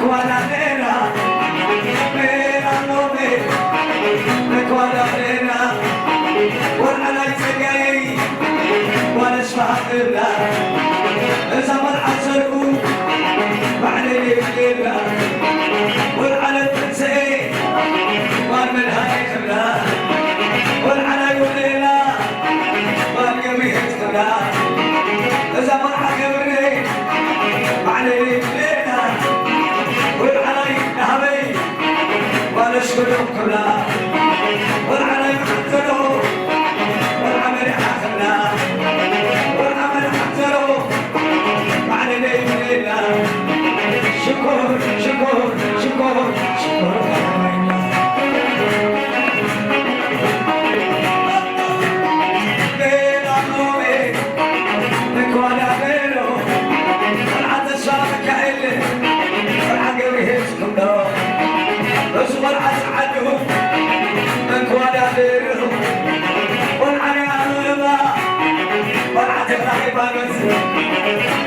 guadagnera, vera nome, me guadagnera, وأنا يتجاي وأنا شفاعنا، إذا ما العصروا بعدين يبقينا، والعلى تنسي ومن هاي خبلا، والعلى يولينا والقمي يتخبلا، إذا ما الحكمني بعدين يبقينا، والعلى ينهبي وأنا شكرهم كبلا، والعلى يحتلوا والعمل حاخنا والعمل حتلوا بعد ليلنا شكر شكر شكر شكر بين عمومي نكون عبينو والعد الشارك عيلي والعقل يهزكم له اصبر عسعدهم نكون عبينو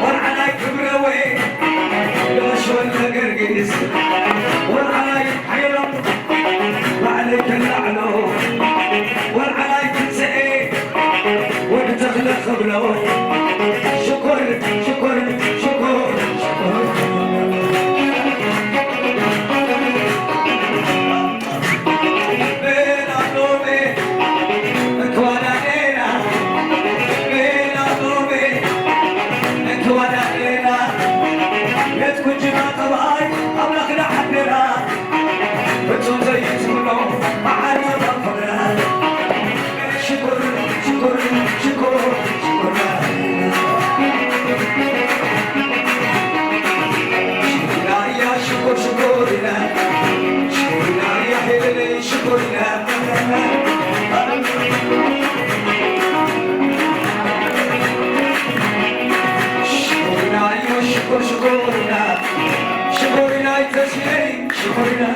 والعنا كبروي يوشون لقرقيس والعنا يحيرم وعليك اللعنو والعنا يتسئي وبتخلق بلو شكر شكر شكر شكر بين عطومي اكوانا تكون جماعة طبعاي أو لقنا حبنا بتون زي اسمه معانا ضفنا شكر شكر شكر شكر شكرنا يا شكر شكرنا شكرنا يا حلالي شكرنا شكرنا شكرنا شكرنا يتسلي شكرنا